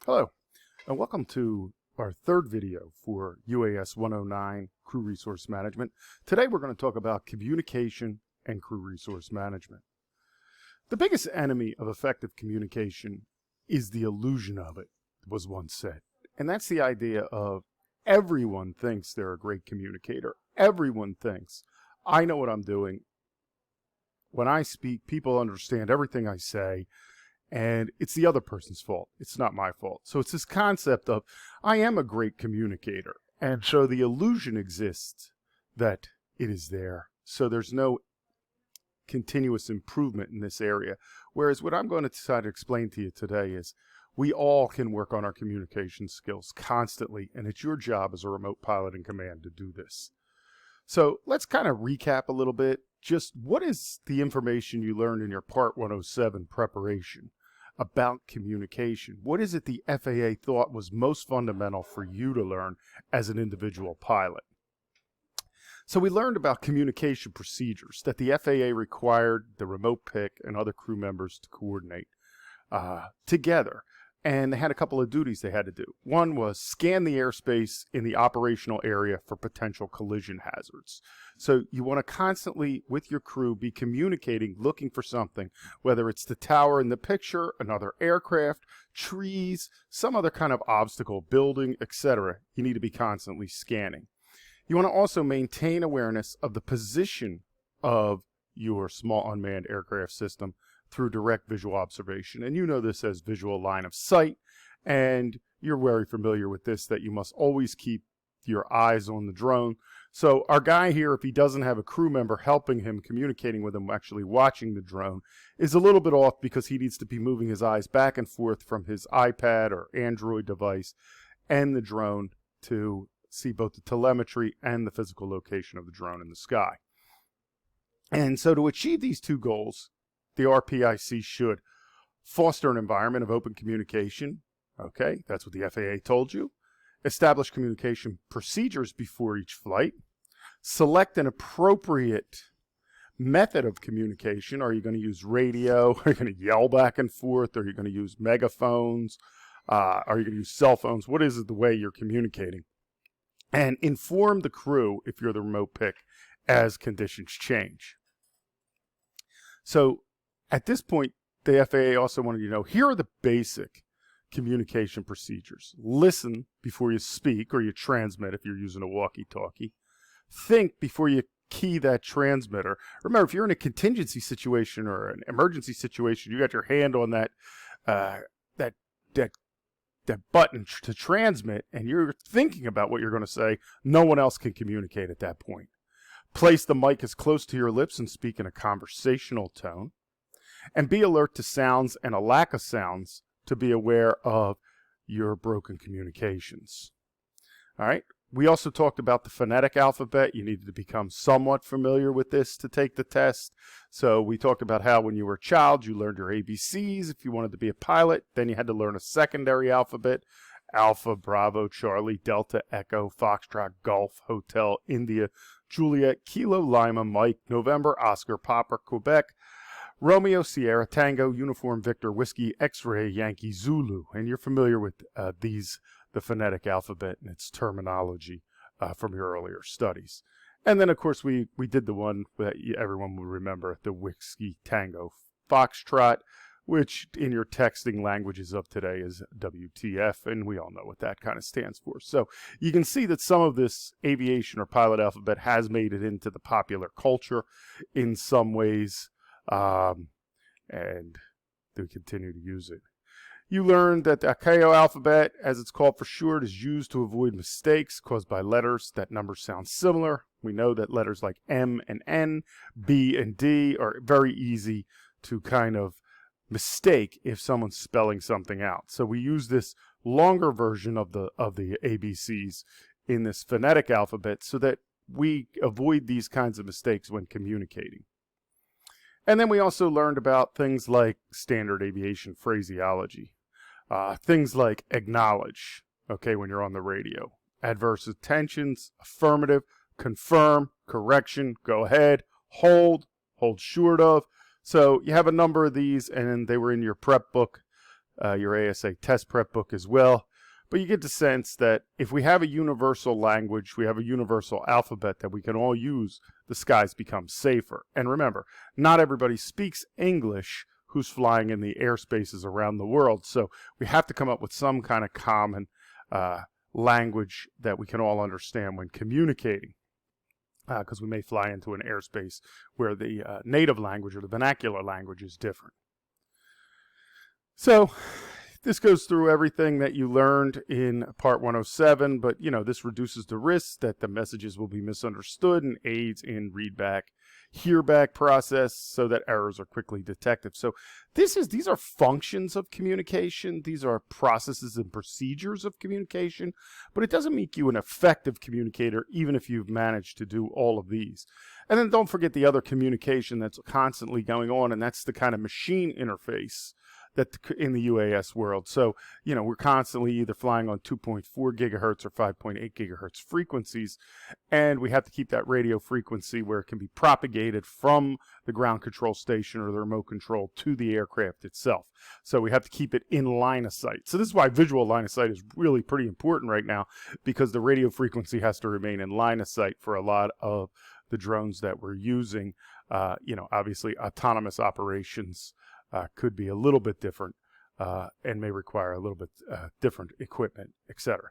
Hello, and welcome to our third video for UAS 109 Crew Resource Management. Today we're going to talk about communication and crew resource management. The biggest enemy of effective communication is the illusion of it, was once said. And that's the idea of everyone thinks they're a great communicator. Everyone thinks, I know what I'm doing. When I speak, people understand everything I say. And it's the other person's fault. It's not my fault. So it's this concept of, I am a great communicator. And so the illusion exists that it is there. So there's no continuous improvement in this area. Whereas what I'm going to try to explain to you today is, we all can work on our communication skills constantly. And it's your job as a remote pilot in command to do this. So let's kind of recap a little bit. Just what is the information you learned in your Part 107 preparation about communication? What is it the FAA thought was most fundamental for you to learn as an individual pilot? So we learned about communication procedures that the FAA required the remote pick and other crew members to coordinate together. And they had a couple of duties they had to do. One was scan the airspace in the operational area for potential collision hazards. So you want to constantly, with your crew, be communicating, looking for something, whether it's the tower in the picture, another aircraft, trees, some other kind of obstacle, building, etc. You need to be constantly scanning. You want to also maintain awareness of the position of your small unmanned aircraft system through direct visual observation. And you know this as visual line of sight, and you're very familiar with this, that you must always keep your eyes on the drone. So our guy here, if he doesn't have a crew member helping him, communicating with him, actually watching the drone, is a little bit off because he needs to be moving his eyes back and forth from his iPad or Android device and the drone to see both the telemetry and the physical location of the drone in the sky. And so to achieve these two goals, the RPIC should foster an environment of open communication. Okay, that's what the FAA told you. Establish communication procedures before each flight. Select an appropriate method of communication. Are you going to use radio? Are you going to yell back and forth? Are you going to use megaphones? Are you going to use cell phones? What is it the way you're communicating? And inform the crew, if you're the remote pick, as conditions change. So at this point, the FAA also wanted you to know, here are the basic communication procedures. Listen before you speak or you transmit if you're using a walkie-talkie. Think before you key that transmitter. Remember, if you're in a contingency situation or an emergency situation, you got your hand on that button to transmit, and you're thinking about what you're going to say. No one else can communicate at that point. Place the mic as close to your lips and speak in a conversational tone. And be alert to sounds and a lack of sounds to be aware of your broken communications. All right. We also talked about the phonetic alphabet. You needed to become somewhat familiar with this to take the test. So we talked about how when you were a child, you learned your ABCs. If you wanted to be a pilot, then you had to learn a secondary alphabet: Alpha, Bravo, Charlie, Delta, Echo, Foxtrot, Golf, Hotel, India, Juliet, Kilo, Lima, Mike, November, Oscar, Papa, Quebec, Romeo, Sierra, Tango, Uniform, Victor, Whiskey, X-Ray, Yankee, Zulu. And you're familiar with the phonetic alphabet and its terminology from your earlier studies. And then, of course, we did the one that everyone will remember, the Whiskey, Tango, Foxtrot, which in your texting languages of today is WTF, and we all know what that kind of stands for. So you can see that some of this aviation or pilot alphabet has made it into the popular culture in some ways. And they continue to use it. You learned that the Akeo alphabet, as it's called for short, is used to avoid mistakes caused by letters that numbers sound similar. We know that letters like M and N, B and D are very easy to kind of mistake if someone's spelling something out. So we use this longer version of the ABCs in this phonetic alphabet so that we avoid these kinds of mistakes when communicating. And then we also learned about things like standard aviation phraseology, things like acknowledge, okay, when you're on the radio, adverse intentions, affirmative, confirm, correction, go ahead, hold short of. So you have a number of these, and they were in your prep book your ASA test prep book as well. But you get the sense that if we have a universal language, we have a universal alphabet that we can all use, the skies become safer. And remember, not everybody speaks English who's flying in the airspaces around the world. So we have to come up with some kind of common language that we can all understand when communicating. Because we may fly into an airspace where the native language or the vernacular language is different. So this goes through everything that you learned in Part 107, but this reduces the risk that the messages will be misunderstood and aids in readback, hearback process so that errors are quickly detected. So these are functions of communication. These are processes and procedures of communication, but it doesn't make you an effective communicator even if you've managed to do all of these. And then don't forget the other communication that's constantly going on, and that's the kind of machine interface that in the UAS world. So, we're constantly either flying on 2.4 gigahertz or 5.8 gigahertz frequencies, and we have to keep that radio frequency where it can be propagated from the ground control station or the remote control to the aircraft itself. So we have to keep it in line of sight. So this is why visual line of sight is really pretty important right now, because the radio frequency has to remain in line of sight for a lot of the drones that we're using. Obviously autonomous operations could be a little bit different and may require a little bit different equipment, etc.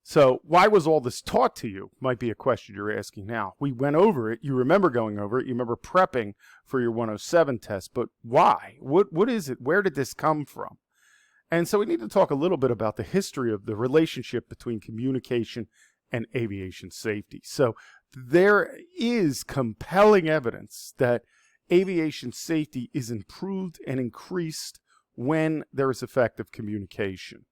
So why was all this taught to you? Might be a question you're asking now. We went over it. You remember going over it. You remember prepping for your 107 test. But why? What is it? Where did this come from? And so we need to talk a little bit about the history of the relationship between communication and aviation safety. So there is compelling evidence that aviation safety is improved and increased when there is effective communication.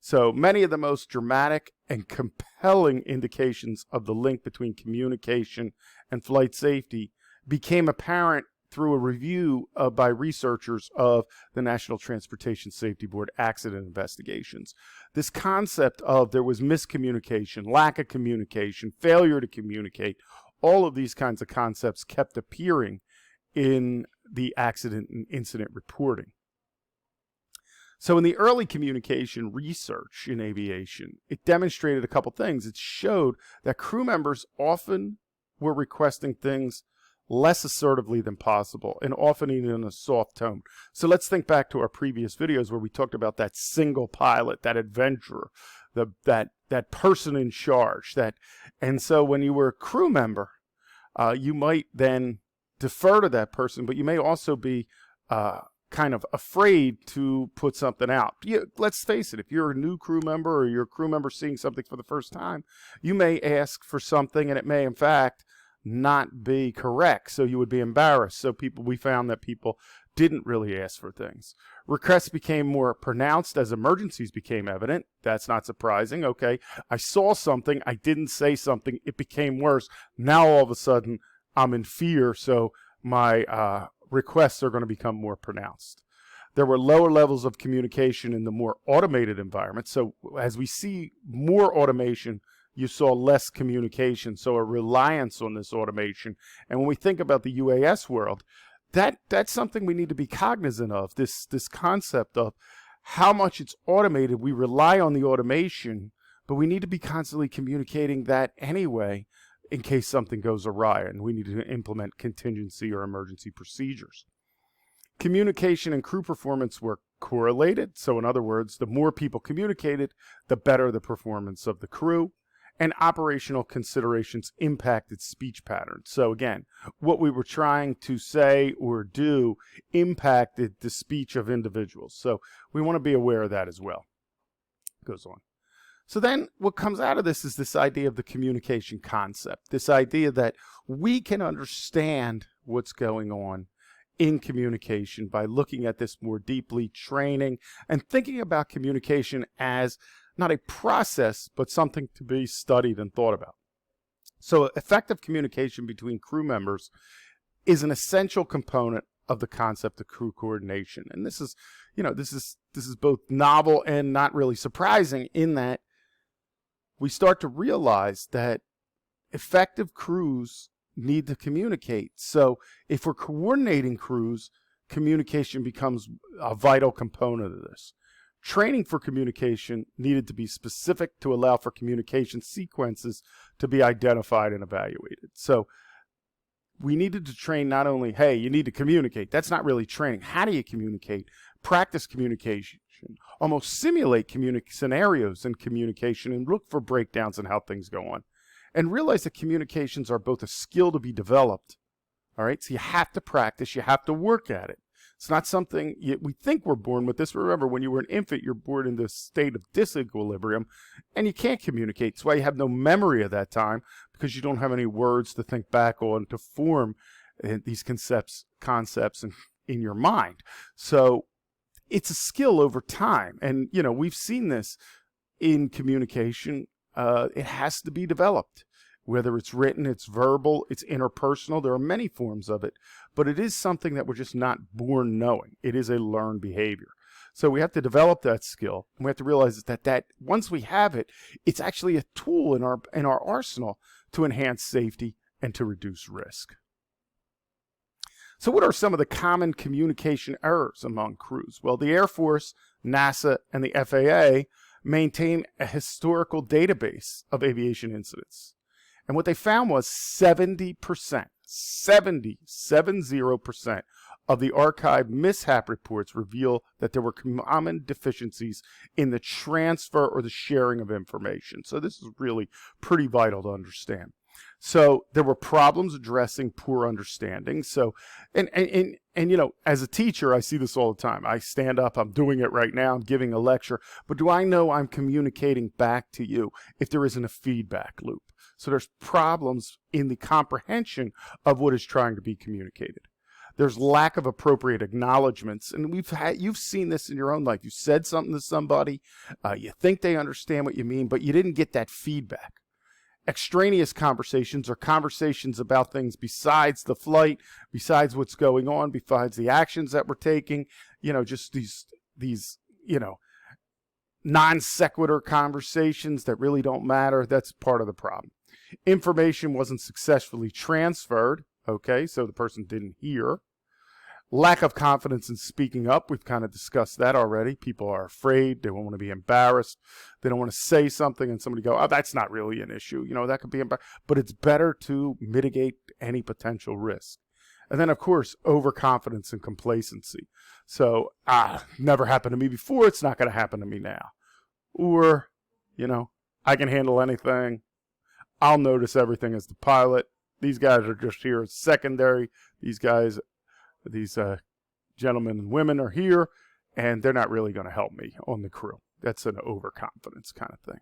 So many of the most dramatic and compelling indications of the link between communication and flight safety became apparent through a review by researchers of the National Transportation Safety Board accident investigations. This concept of there was miscommunication, lack of communication, failure to communicate, all of these kinds of concepts kept appearing in the accident and incident reporting. So in the early communication research in aviation, it demonstrated a couple things. It showed that crew members often were requesting things less assertively than possible, and often even in a soft tone. So let's think back to our previous videos where we talked about that single pilot, that adventurer, that person in charge. And so when you were a crew member, you might then defer to that person, but you may also be kind of afraid to put something out. Let's face it, if you're a new crew member or you're a crew member seeing something for the first time, you may ask for something and it may in fact not be correct, so you would be embarrassed. So we found that people didn't really ask for things. Requests became more pronounced as emergencies became evident. That's not surprising. Okay, I saw something, I didn't say something, it became worse. Now all of a sudden I'm in fear, so my requests are going to become more pronounced. There were lower levels of communication in the more automated environment. So as we see more automation, you saw less communication, so a reliance on this automation. And when we think about the UAS world, that's something we need to be cognizant of, this concept of how much it's automated. We rely on the automation, but we need to be constantly communicating that anyway in case something goes awry and we need to implement contingency or emergency procedures. Communication and crew performance were correlated. So in other words, the more people communicated, the better the performance of the crew. And operational considerations impacted speech patterns. So again, what we were trying to say or do impacted the speech of individuals. So we want to be aware of that as well. Goes on. So then what comes out of this is this idea of the communication concept, this idea that we can understand what's going on in communication by looking at this more deeply, training, and thinking about communication as not a process, but something to be studied and thought about. So effective communication between crew members is an essential component of the concept of crew coordination. And this is both novel and not really surprising in that we start to realize that effective crews need to communicate. So if we're coordinating crews, communication becomes a vital component of this. Training for communication needed to be specific to allow for communication sequences to be identified and evaluated. So we needed to train not only, hey, you need to communicate. That's not really training. How do you communicate? Practice communication. Almost simulate scenarios in communication and look for breakdowns in how things go on. And realize that communications are both a skill to be developed. All right, so you have to practice, you have to work at it. It's not something we think we're born with this. Remember, when you were an infant, you're born in this state of disequilibrium, and you can't communicate. That's why you have no memory of that time, because you don't have any words to think back on to form these concepts in your mind. So it's a skill over time, and we've seen this in communication. It has to be developed. Whether it's written, it's verbal, it's interpersonal. There are many forms of it, but it is something that we're just not born knowing. It is a learned behavior. So we have to develop that skill, and we have to realize that once we have it, it's actually a tool in our arsenal to enhance safety and to reduce risk. So what are some of the common communication errors among crews? Well, the Air Force, NASA, and the FAA maintain a historical database of aviation incidents. And what they found was 70% of the archived mishap reports reveal that there were common deficiencies in the transfer or the sharing of information. So this is really pretty vital to understand. So there were problems addressing poor understanding. So, and as a teacher, I see this all the time. I stand up, I'm doing it right now, I'm giving a lecture, but do I know I'm communicating back to you if there isn't a feedback loop? So there's problems in the comprehension of what is trying to be communicated. There's lack of appropriate acknowledgments, and you've seen this in your own life. You said something to somebody, you think they understand what you mean, but you didn't get that feedback. Extraneous conversations are conversations about things besides the flight, besides what's going on, besides the actions that we're taking. Just these non sequitur conversations that really don't matter. That's part of the problem. Information wasn't successfully transferred. Okay, so the person didn't hear. Lack of confidence in speaking up. We've kind of discussed that already. People are afraid. They don't want to be embarrassed. They don't want to say something and somebody go, oh, that's not really an issue. That could be embarrassing. But it's better to mitigate any potential risk. And then, of course, overconfidence and complacency. So, never happened to me before. It's not going to happen to me now. Or, I can handle anything. I'll notice everything as the pilot. These guys are just here as secondary. These gentlemen and women are here, and they're not really going to help me on the crew. That's an overconfidence kind of thing.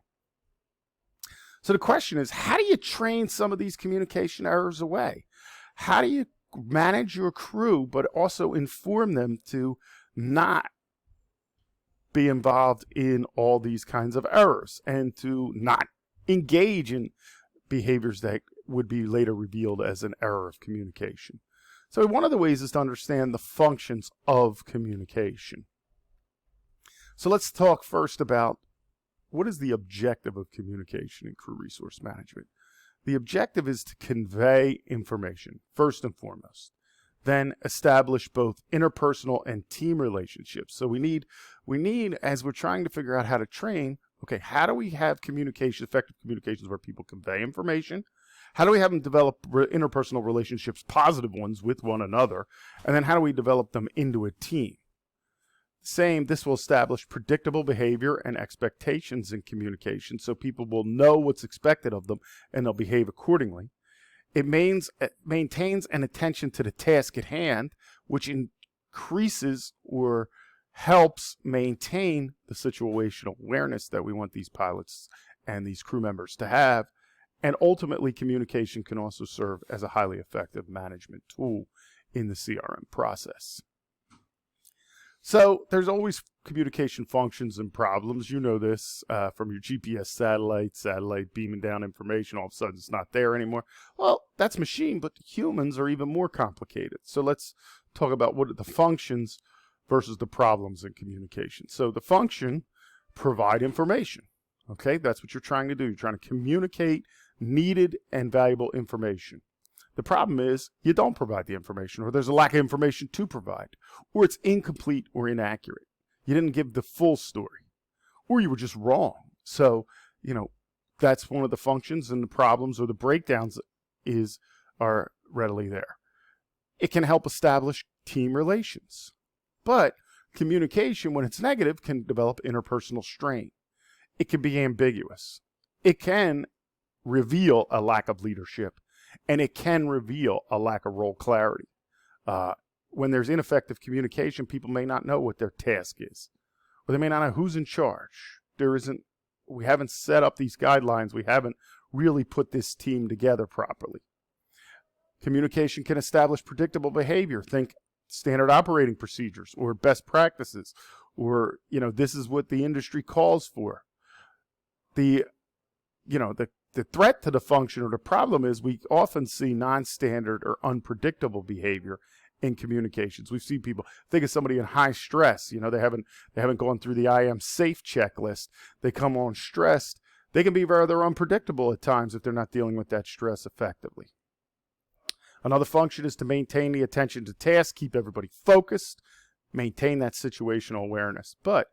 So the question is, how do you train some of these communication errors away? How do you manage your crew, but also inform them to not be involved in all these kinds of errors and to not engage in behaviors that would be later revealed as an error of communication? So one of the ways is to understand the functions of communication. So let's talk first about what is the objective of communication in crew resource management. The objective is to convey information, first and foremost. Then establish both interpersonal and team relationships. So we need, as we're trying to figure out how to train, okay, how do we have effective communications where people convey information? How do we have them develop interpersonal relationships, positive ones with one another? And then how do we develop them into a team? This will establish predictable behavior and expectations in communication so people will know what's expected of them and they'll behave accordingly. It maintains an attention to the task at hand, which increases or helps maintain the situational awareness that we want these pilots and these crew members to have. And ultimately, communication can also serve as a highly effective management tool in the CRM process. So there's always communication functions and problems. You know this from your GPS satellite beaming down information. All of a sudden it's not there anymore. Well, that's machine, but humans are even more complicated. So let's talk about what are the functions versus the problems in communication. So the function, provide information. Okay, that's what you're trying to do. You're trying to communicate needed and valuable information. The problem is you don't provide the information, or there's a lack of information to provide, or it's incomplete or inaccurate. You didn't give the full story, or you were just wrong. So, that's one of the functions, and the problems or the breakdowns are readily there. It can help establish team relations, but communication, when it's negative, can develop interpersonal strain. It can be ambiguous. It can reveal a lack of leadership, and it can reveal a lack of role clarity. When there's ineffective communication, people may not know what their task is, or they may not know who's in charge. We haven't set up these guidelines. We haven't really put this team together properly. Communication can establish predictable behavior. Think standard operating procedures or best practices, or, this is what the industry calls for. The threat to the function or the problem is we often see non-standard or unpredictable behavior in communications. We've seen people, think of somebody in high stress. They haven't gone through the I am safe checklist. They come on stressed. They can be rather unpredictable at times if they're not dealing with that stress effectively. Another function is to maintain the attention to task, keep everybody focused, maintain that situational awareness. But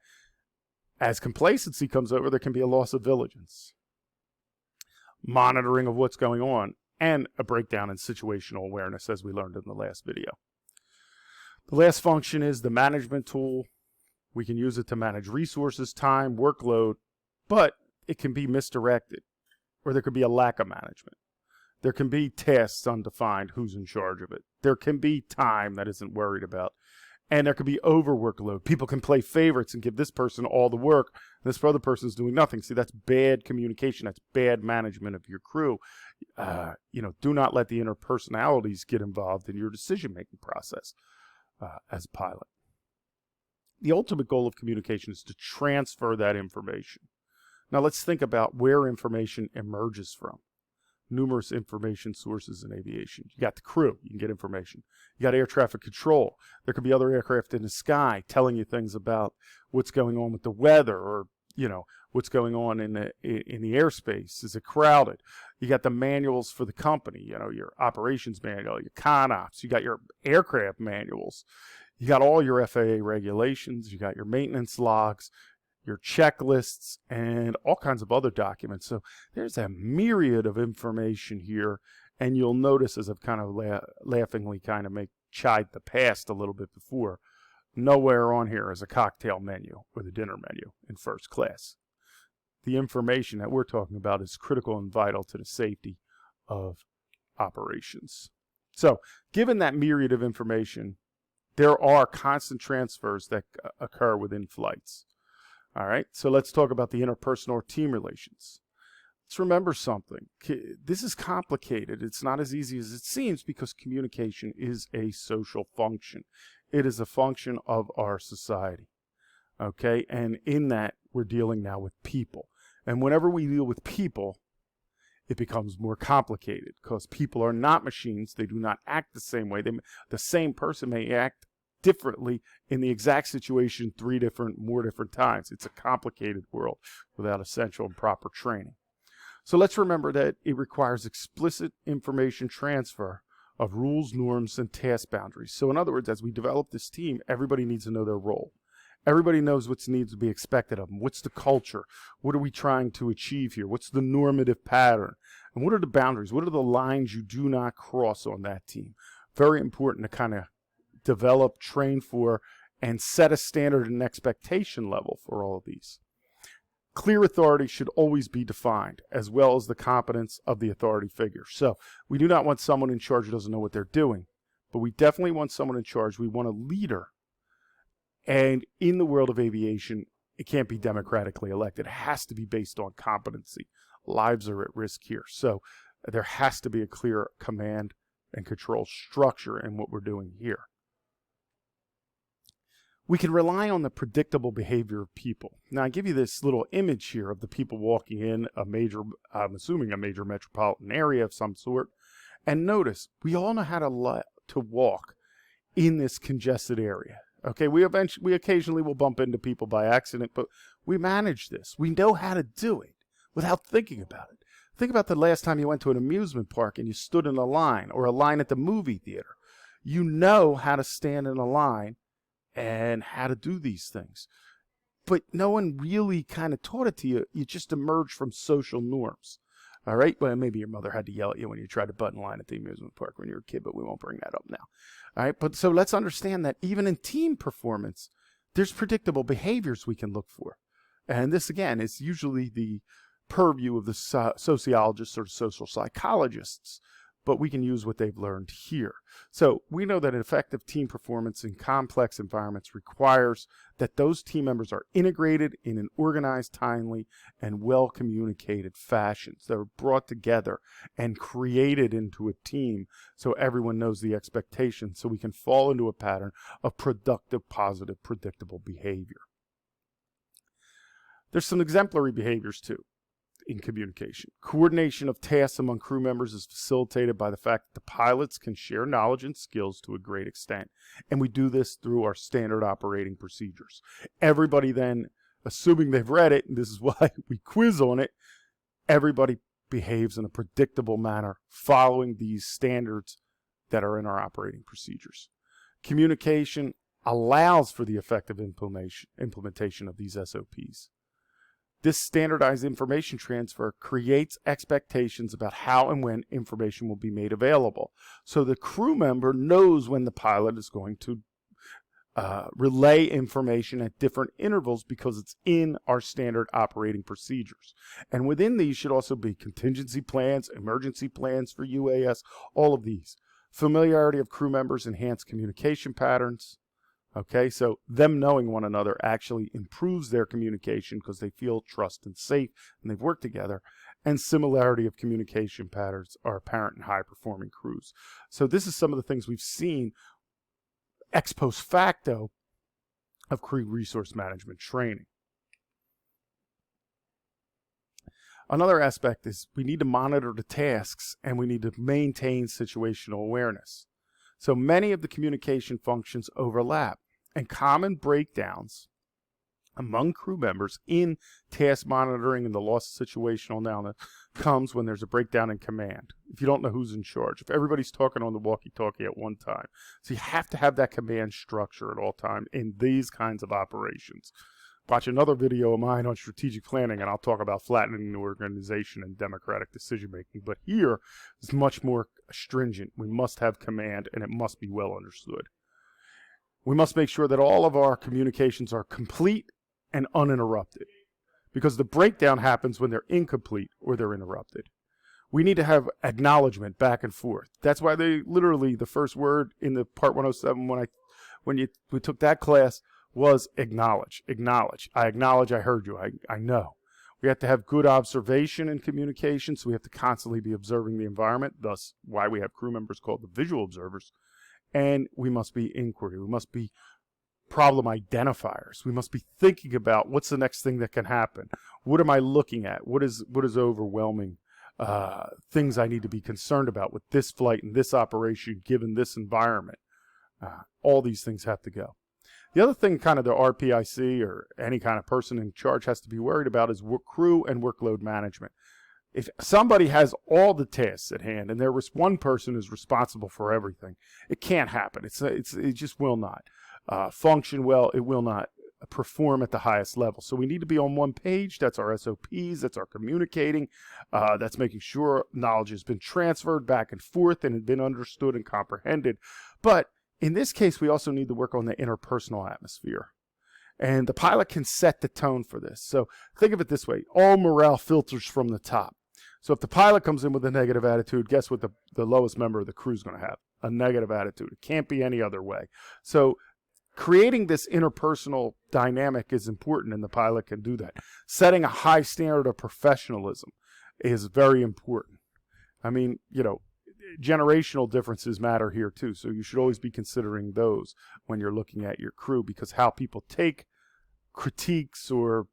as complacency comes over, there can be a loss of vigilance, monitoring of what's going on, and a breakdown in situational awareness, as we learned in the last video. The last function is the management tool. We can use it to manage resources, time, workload, but it can be misdirected, or there could be a lack of management. There can be tasks undefined, who's in charge of it. There can be time that isn't worried about. And there could be overworkload. People can play favorites and give this person all the work, and this other person's doing nothing. See, that's bad communication. That's bad management of your crew. Do not let the interpersonalities get involved in your decision-making process as a pilot. The ultimate goal of communication is to transfer that information. Now let's think about where information emerges from. Numerous information sources in aviation. You got the crew, you can get information. You got air traffic control. There could be other aircraft in the sky telling you things about what's going on with the weather, or what's going on in the airspace. Is it crowded? You got the manuals for the company, your operations manual, your ConOps. You got your aircraft manuals. You got all your FAA regulations. You got your maintenance logs, your checklists, and all kinds of other documents. So there's a myriad of information here, and you'll notice, as I've kind of laughingly kind of chide the past a little bit before, nowhere on here is a cocktail menu or the dinner menu in first class. The information that we're talking about is critical and vital to the safety of operations. So given that myriad of information, there are constant transfers that occur within flights. All right, so let's talk about the interpersonal or team relations. Let's remember something. This is complicated. It's not as easy as it seems, because communication is a social function. It is a function of our society. Okay, and in that, we're dealing now with people. And whenever we deal with people, it becomes more complicated, because people are not machines. They do not act the same way. The same person may act differently in the exact situation more different times. It's a complicated world without essential and proper training. So let's remember that it requires explicit information transfer of rules, norms, and task boundaries. So in other words, as we develop this team, everybody needs to know their role. Everybody knows what needs to be expected of them. What's the culture? What are we trying to achieve here? What's the normative pattern? And what are the boundaries? What are the lines you do not cross on that team? Very important to kind of develop, train for, and set a standard and expectation level for all of these. Clear authority should always be defined, as well as the competence of the authority figure. So we do not want someone in charge who doesn't know what they're doing, but we definitely want someone in charge. We want a leader. And in the world of aviation, it can't be democratically elected. It has to be based on competency. Lives are at risk here. So there has to be a clear command and control structure in what we're doing here. We can rely on the predictable behavior of people. Now, I give you this little image here of the people walking in I'm assuming a major metropolitan area of some sort. And notice, we all know how to walk in this congested area. Okay, we occasionally will bump into people by accident, but we manage this. We know how to do it without thinking about it. Think about the last time you went to an amusement park and you stood in a line, or a line at the movie theater. You know how to stand in a line and how to do these things. But no one really kind of taught it to you. You just emerged from social norms. All right? Well, maybe your mother had to yell at you when you tried to butt in line at the amusement park when you were a kid, but we won't bring that up now. All right? But so let's understand that even in team performance, there's predictable behaviors we can look for. And this, again, is usually the purview of the sociologists or social psychologists, but we can use what they've learned here. So we know that an effective team performance in complex environments requires that those team members are integrated in an organized, timely, and well-communicated fashions. They're brought together and created into a team so everyone knows the expectations, so we can fall into a pattern of productive, positive, predictable behavior. There's some exemplary behaviors too in communication. Coordination of tasks among crew members is facilitated by the fact that the pilots can share knowledge and skills to a great extent. And we do this through our standard operating procedures. Everybody then, assuming they've read it, and this is why we quiz on it, everybody behaves in a predictable manner following these standards that are in our operating procedures. Communication allows for the effective implementation of these SOPs. This standardized information transfer creates expectations about how and when information will be made available. So the crew member knows when the pilot is going to relay information at different intervals because it's in our standard operating procedures. And within these should also be contingency plans, emergency plans for UAS, all of these. Familiarity of crew members enhance communication patterns. Okay, so them knowing one another actually improves their communication because they feel trust and safe and they've worked together. And similarity of communication patterns are apparent in high-performing crews. So this is some of the things we've seen ex post facto of crew resource management training. Another aspect is we need to monitor the tasks and we need to maintain situational awareness. So many of the communication functions overlap, and common breakdowns among crew members in task monitoring and the loss of situational awareness comes when there's a breakdown in command. If you don't know who's in charge, if everybody's talking on the walkie-talkie at one time. So you have to have that command structure at all times in these kinds of operations. Watch another video of mine on strategic planning, and I'll talk about flattening the organization and democratic decision-making. But here is much more stringent. We must have command, and it must be well understood. We must make sure that all of our communications are complete and uninterrupted, because the breakdown happens when they're incomplete or they're interrupted. We need to have acknowledgement back and forth. That's why they literally, the first word in the Part 107 when we took that class was acknowledge. Acknowledge. I acknowledge I heard you. I know. We have to have good observation and communication, so we have to constantly be observing the environment, thus why we have crew members called the visual observers. And we must be inquiry. We must be problem identifiers. We must be thinking about what's the next thing that can happen. What am I looking at? What is overwhelming things I need to be concerned about with this flight and this operation given this environment? All these things have to go. The other thing kind of the RPIC or any kind of person in charge has to be worried about is crew and workload management. If somebody has all the tasks at hand and one person is responsible for everything, it can't happen. It just will not function well. It will not perform at the highest level. So we need to be on one page. That's our SOPs. That's our communicating. That's making sure knowledge has been transferred back and forth and has been understood and comprehended. But in this case, we also need to work on the interpersonal atmosphere. And the pilot can set the tone for this. So think of it this way. All morale filters from the top. So if the pilot comes in with a negative attitude, guess what the lowest member of the crew is going to have? A negative attitude. It can't be any other way. So creating this interpersonal dynamic is important, and the pilot can do that. Setting a high standard of professionalism is very important. I mean, generational differences matter here too, so you should always be considering those when you're looking at your crew, because how people take critiques or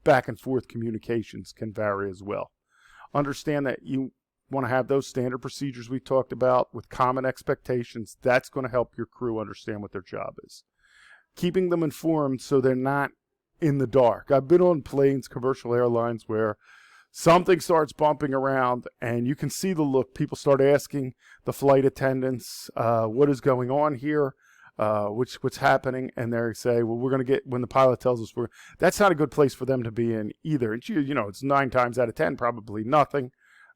back and forth communications can vary as well. Understand that you want to have those standard procedures we talked about with common expectations. That's going to help your crew understand what their job is. Keeping them informed so they're not in the dark. I've been on planes, commercial airlines, where something starts bumping around, and you can see the look. People start asking the flight attendants, what is going on here, what's happening, and they say, well, we're going to get, when the pilot tells us that's not a good place for them to be in either. And it's 9 times out of 10 probably nothing.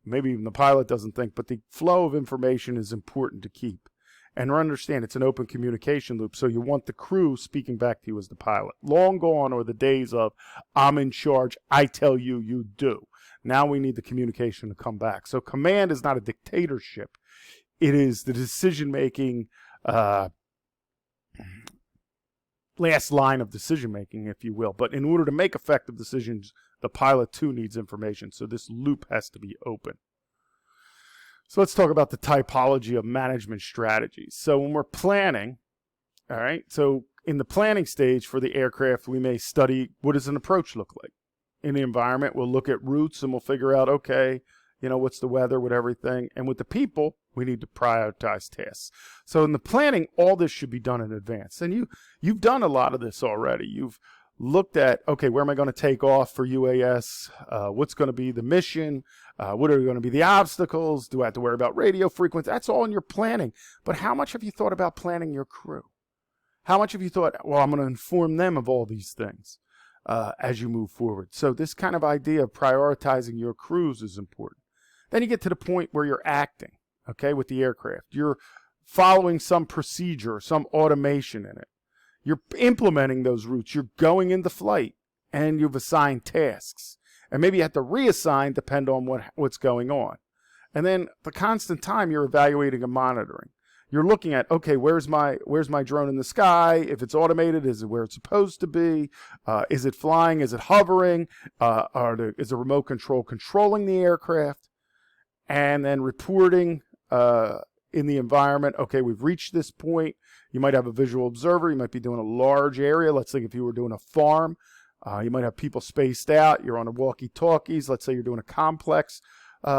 Maybe even the pilot doesn't think, but the flow of information is important to keep. And understand it's an open communication loop, so you want the crew speaking back to you as the pilot. Long gone are the days of, I'm in charge, I tell you, you do. Now we need the communication to come back. So command is not a dictatorship. It is the decision-making, last line of decision-making, if you will. But in order to make effective decisions, the pilot too needs information. So this loop has to be open. So let's talk about the typology of management strategies. So when we're planning, all right, so in the planning stage for the aircraft, we may study what does an approach look like. In the environment, we'll look at routes and we'll figure out, okay, what's the weather with everything. And with the people, we need to prioritize tasks. So in the planning, all this should be done in advance. And you've done a lot of this already. You've looked at, okay, where am I going to take off for UAS? What's going to be the mission? What are going to be the obstacles? Do I have to worry about radio frequency? That's all in your planning. But how much have you thought about planning your crew? How much have you thought, well, I'm going to inform them of all these things as you move forward? So this kind of idea of prioritizing your crews is important. Then you get to the point where you're acting, okay, with the aircraft. You're following some procedure, some automation in it. You're implementing those routes. You're going into flight, and you've assigned tasks. And maybe you have to reassign, depend on what's going on. And then the constant time you're evaluating and monitoring. You're looking at, okay, where's my drone in the sky? If it's automated, is it where it's supposed to be? Is it flying? Is it hovering? Is the remote control controlling the aircraft? And then reporting in the environment. Okay, we've reached this point. You might have a visual observer. You might be doing a large area. Let's think if you were doing a farm. You might have people spaced out. You're on a walkie-talkies. Let's say you're doing a complex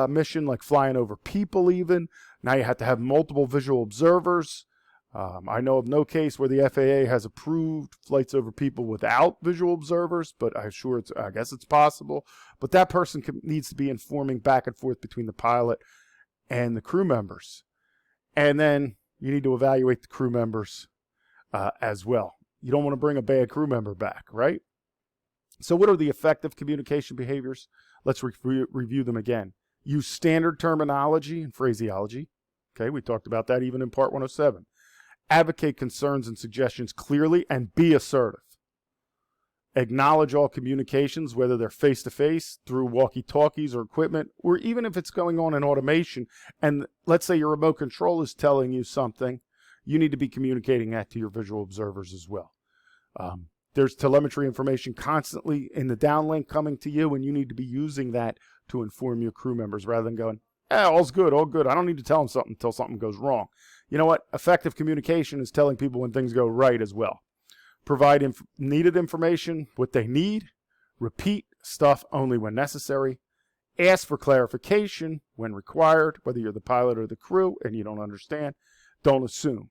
mission, like flying over people even. Now you have to have multiple visual observers. I know of no case where the FAA has approved flights over people without visual observers, but I guess it's possible. But that person needs to be informing back and forth between the pilot and the crew members. And then you need to evaluate the crew members as well. You don't want to bring a bad crew member back, right? So what are the effective communication behaviors? Let's review them again. Use standard terminology and phraseology. Okay, we talked about that even in Part 107. Advocate concerns and suggestions clearly and be assertive. Acknowledge all communications, whether they're face-to-face, through walkie-talkies or equipment, or even if it's going on in automation. And let's say your remote control is telling you something, you need to be communicating that to your visual observers as well. There's telemetry information constantly in the downlink coming to you, and you need to be using that to inform your crew members rather than going, all's good, all good. I don't need to tell them something until something goes wrong. You know what? Effective communication is telling people when things go right as well. Provide needed information, what they need. Repeat stuff only when necessary. Ask for clarification when required, whether you're the pilot or the crew and you don't understand. Don't assume.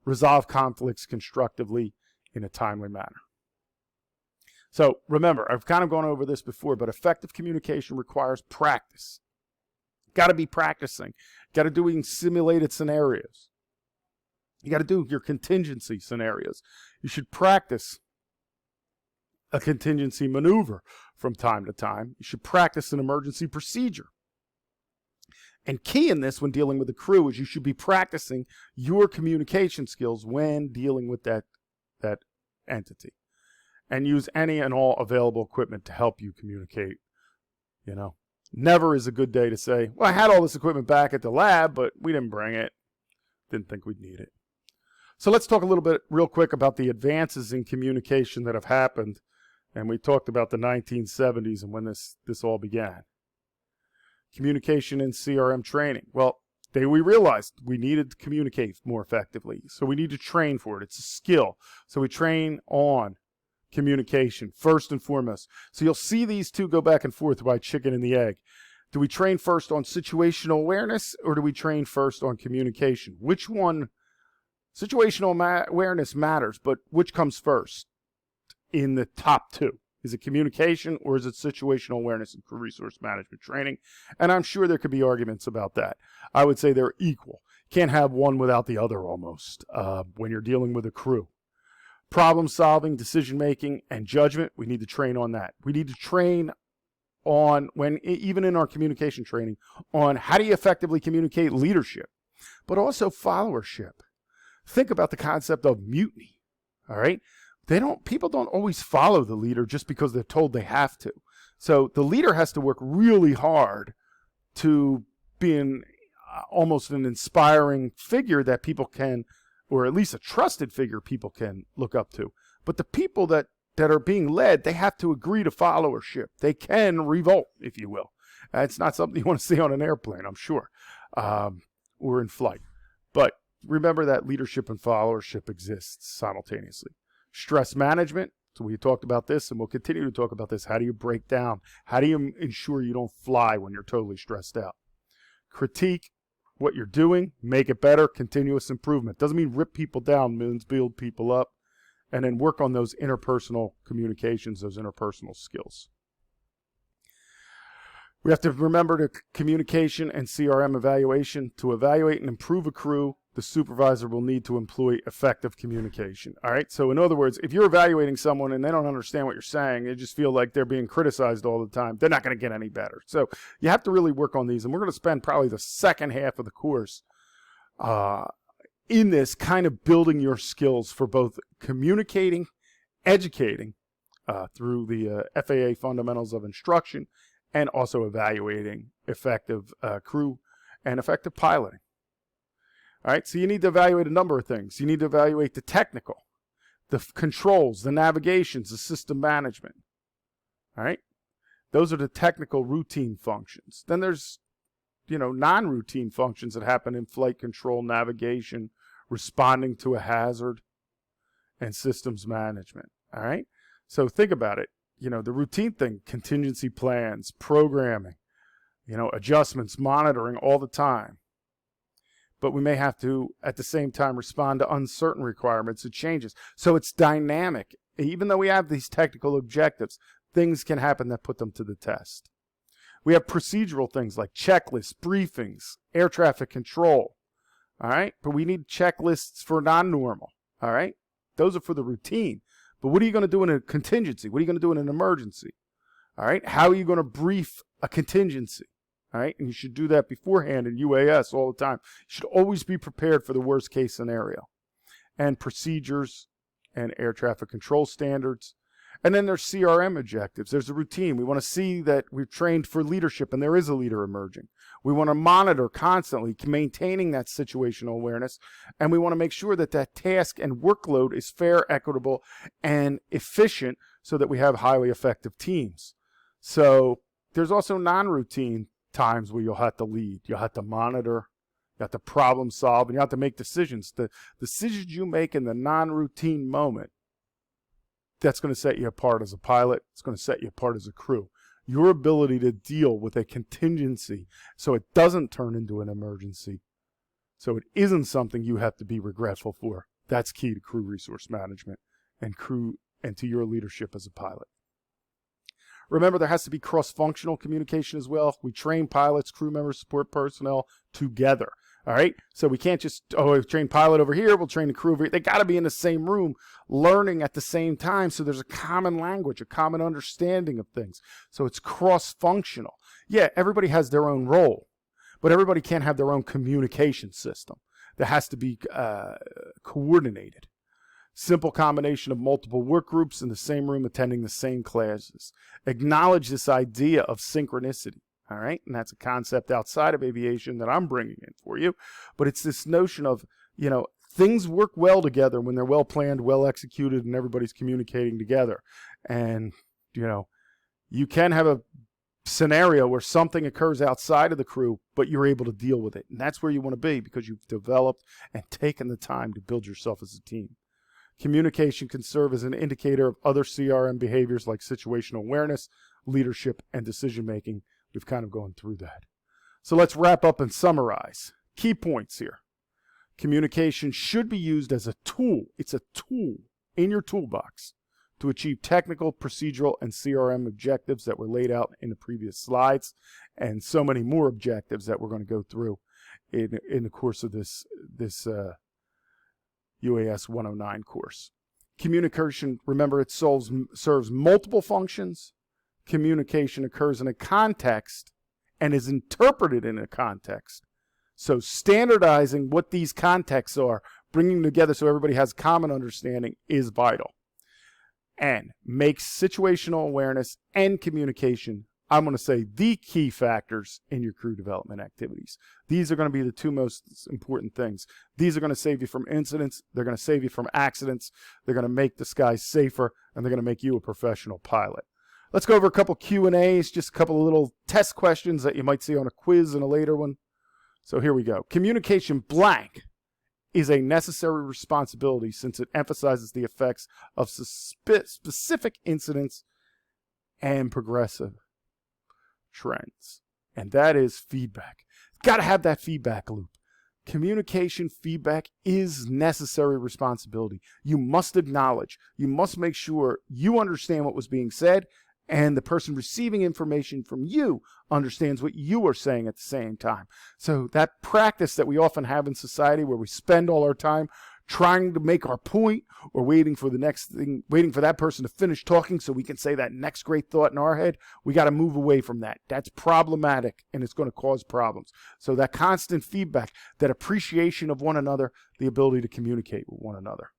Resolve conflicts constructively in a timely manner. So remember, I've kind of gone over this before, but effective communication requires practice. Got to be practicing. Got to doing simulated scenarios. You got to do your contingency scenarios. You should practice a contingency maneuver from time to time. You should practice an emergency procedure. And key in this when dealing with the crew is you should be practicing your communication skills when dealing with that entity. And use any and all available equipment to help you communicate. Never is a good day to say, well, I had all this equipment back at the lab, but we didn't bring it. Didn't think we'd need it. So let's talk a little bit real quick about the advances in communication that have happened. And we talked about the 1970s and when this all began. Communication in CRM training. Well, we realized we needed to communicate more effectively. So we need to train for it. It's a skill. So we train on communication first and foremost. So you'll see these two go back and forth by chicken and the egg. Do we train first on situational awareness or do we train first on communication? Which one? Situational awareness matters, but which comes first in the top two? Is it communication, or is it situational awareness and crew resource management training? And I'm sure there could be arguments about that. I would say they're equal. Can't have one without the other almost when you're dealing with a crew. Problem solving, decision making, and judgment, we need to train on that. We need to train on, even in our communication training, on how do you effectively communicate leadership, but also followership. Think about the concept of mutiny, all right? People don't always follow the leader just because they're told they have to. So the leader has to work really hard to be almost an inspiring figure that people can, or at least a trusted figure people can look up to. But the people that are being led, they have to agree to followership. They can revolt, if you will. It's not something you want to see on an airplane, I'm sure, or in flight. But remember that leadership and followership exists simultaneously. Stress management, so we talked about this, and we'll continue to talk about this. How do you break down? How do you ensure you don't fly when you're totally stressed out? Critique what you're doing, make it better, continuous improvement. Doesn't mean rip people down, means build people up, and then work on those interpersonal communications, those interpersonal skills. We have to remember the communication and CRM evaluation. To evaluate and improve a crew, the supervisor will need to employ effective communication. All right, so in other words, if you're evaluating someone and they don't understand what you're saying, they just feel like they're being criticized all the time, they're not going to get any better. So you have to really work on these, and we're going to spend probably the second half of the course in this, kind of building your skills for both communicating, educating through the FAA fundamentals of instruction, and also evaluating effective crew and effective piloting. All right, so you need to evaluate a number of things. You need to evaluate the technical, the controls, the navigations, the system management. All right, those are the technical routine functions. Then there's, non-routine functions that happen in flight control, navigation, responding to a hazard, and systems management. All right, so think about it. The routine thing, contingency plans, programming, adjustments, monitoring all the time. But we may have to, at the same time, respond to uncertain requirements and changes. So it's dynamic. Even though we have these technical objectives, things can happen that put them to the test. We have procedural things like checklists, briefings, air traffic control. All right? But we need checklists for non-normal. All right? Those are for the routine. But what are you going to do in a contingency? What are you going to do in an emergency? All right? How are you going to brief a contingency? All right, and you should do that beforehand in UAS all the time. You should always be prepared for the worst case scenario. And procedures and air traffic control standards. And then there's CRM objectives. There's a routine. We want to see that we've trained for leadership and there is a leader emerging. We want to monitor constantly, maintaining that situational awareness. And we want to make sure that that task and workload is fair, equitable, and efficient so that we have highly effective teams. So there's also non-routine times where you'll have to lead, you'll have to monitor, you have to problem solve, and you have to make decisions. The decisions you make in the non-routine moment, that's going to set you apart as a pilot. It's going to set you apart as a crew. Your ability to deal with a contingency so it doesn't turn into an emergency, so it isn't something you have to be regretful for. That's key to crew resource management and to your leadership as a pilot. Remember, there has to be cross-functional communication as well. We train pilots, crew members, support personnel together. All right? So we can't just, we train pilot over here, we'll train the crew over here. They got to be in the same room learning at the same time so there's a common language, a common understanding of things. So it's cross-functional. Yeah, everybody has their own role, but everybody can't have their own communication system. That has to be coordinated. Simple combination of multiple work groups in the same room attending the same classes. Acknowledge this idea of synchronicity, all right? And that's a concept outside of aviation that I'm bringing in for you. But it's this notion of, things work well together when they're well planned, well executed, and everybody's communicating together. And, you can have a scenario where something occurs outside of the crew, but you're able to deal with it. And that's where you want to be because you've developed and taken the time to build yourself as a team. Communication can serve as an indicator of other CRM behaviors like situational awareness, leadership, and decision-making. We've kind of gone through that. So let's wrap up and summarize. Key points here. Communication should be used as a tool. It's a tool in your toolbox to achieve technical, procedural, and CRM objectives that were laid out in the previous slides, and so many more objectives that we're going to go through in the course of this UAS 109 course. Communication, remember, it serves multiple functions. Communication occurs in a context and is interpreted in a context. So standardizing what these contexts are, bringing them together so everybody has common understanding, is vital. And makes situational awareness and communication, I'm going to say, the key factors in your crew development activities. These are going to be the two most important things. These are going to save you from incidents. They're going to save you from accidents. They're going to make the skies safer, and they're going to make you a professional pilot. Let's go over a couple Q&As, just a couple of little test questions that you might see on a quiz in a later one. So here we go. Communication blank is a necessary responsibility since it emphasizes the effects of specific incidents and progressive trends. And that is feedback. Got to have that feedback loop. Communication feedback is necessary responsibility. You must acknowledge, you must make sure you understand what was being said, and the person receiving information from you understands what you are saying at the same time. So that practice that we often have in society, where we spend all our time trying to make our point or waiting for the next thing, waiting for that person to finish talking so we can say that next great thought in our head, we got to move away from that. That's problematic, and it's going to cause problems. So that constant feedback, that appreciation of one another, the ability to communicate with one another.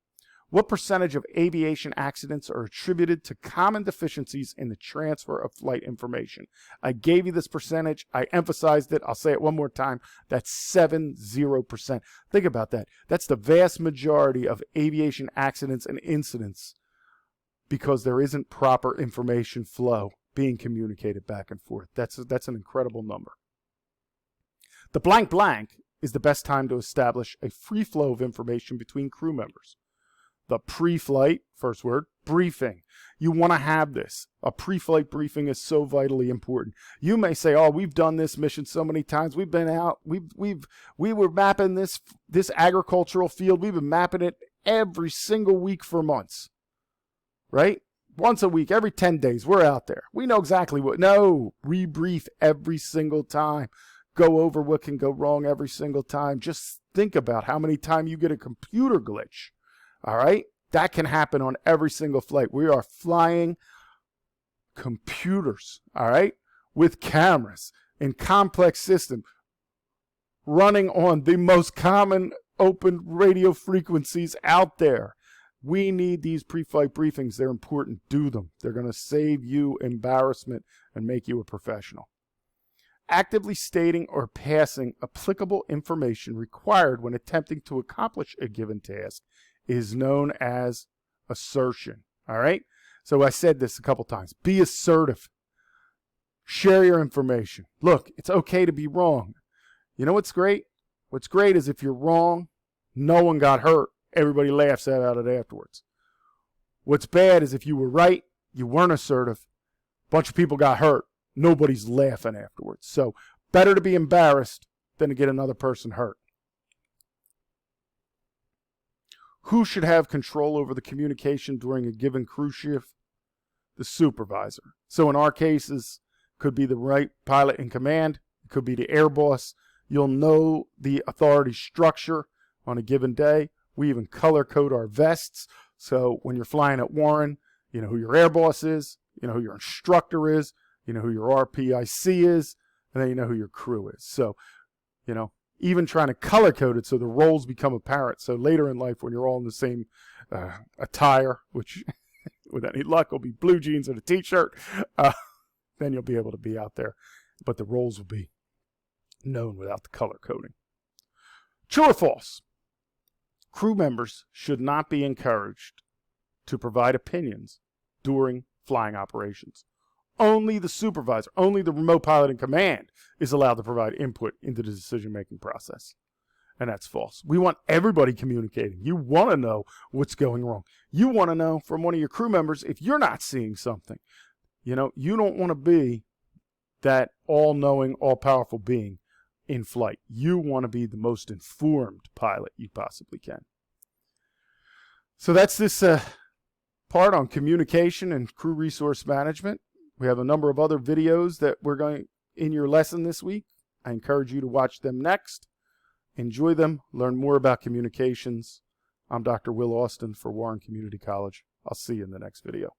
What percentage of aviation accidents are attributed to common deficiencies in the transfer of flight information? I gave you this percentage. I emphasized it. I'll say it one more time. That's 70%. Think about that. That's the vast majority of aviation accidents and incidents because there isn't proper information flow being communicated back and forth. That's an incredible number. The blank blank is the best time to establish a free flow of information between crew members. The pre-flight, first word, briefing. You want to have this. A pre-flight briefing is so vitally important. You may say, "Oh, we've done this mission so many times. We've been out. We were mapping this agricultural field. We've been mapping it every single week for months." Right? Once a week, every 10 days, we're out there. We know exactly what. No, rebrief every single time. Go over what can go wrong every single time. Just think about how many times you get a computer glitch. All right? That can happen on every single flight. We are flying computers, all right, with cameras in complex systems running on the most common open radio frequencies out there. We need these pre-flight briefings. They're important. Do them. They're going to save you embarrassment and make you a professional. Actively stating or passing applicable information required when attempting to accomplish a given task is known as assertion. All right? So I said this a couple times. Be assertive. Share your information. Look, it's okay to be wrong. You know what's great? What's great is if you're wrong, no one got hurt. Everybody laughs at it afterwards. What's bad is if you were right, you weren't assertive, a bunch of people got hurt. Nobody's laughing afterwards. So better to be embarrassed than to get another person hurt. Who should have control over the communication during a given crew shift? The supervisor. So in our cases, could be the right pilot in command. It could be the air boss. You'll know the authority structure on a given day. We even color code our vests. So when you're flying at Warren, you know who your air boss is, you know who your instructor is, you know who your RPIC is, and then you know who your crew is. So, you know, even trying to color code it so the roles become apparent. So later in life, when you're all in the same attire, which with any luck will be blue jeans and a t-shirt, then you'll be able to be out there. But the roles will be known without the color coding. True or false? Crew members should not be encouraged to provide opinions during flying operations. Only the supervisor, only the remote pilot in command is allowed to provide input into the decision-making process. And that's false. We want everybody communicating. You want to know what's going wrong. You want to know from one of your crew members if you're not seeing something. You know, you don't want to be that all-knowing, all-powerful being in flight. You want to be the most informed pilot you possibly can. So that's this part on communication and crew resource management. We have a number of other videos that we're going in your lesson this week. I encourage you to watch them next. Enjoy them, learn more about communications. I'm Dr. Will Austin for Warren Community College. I'll see you in the next video.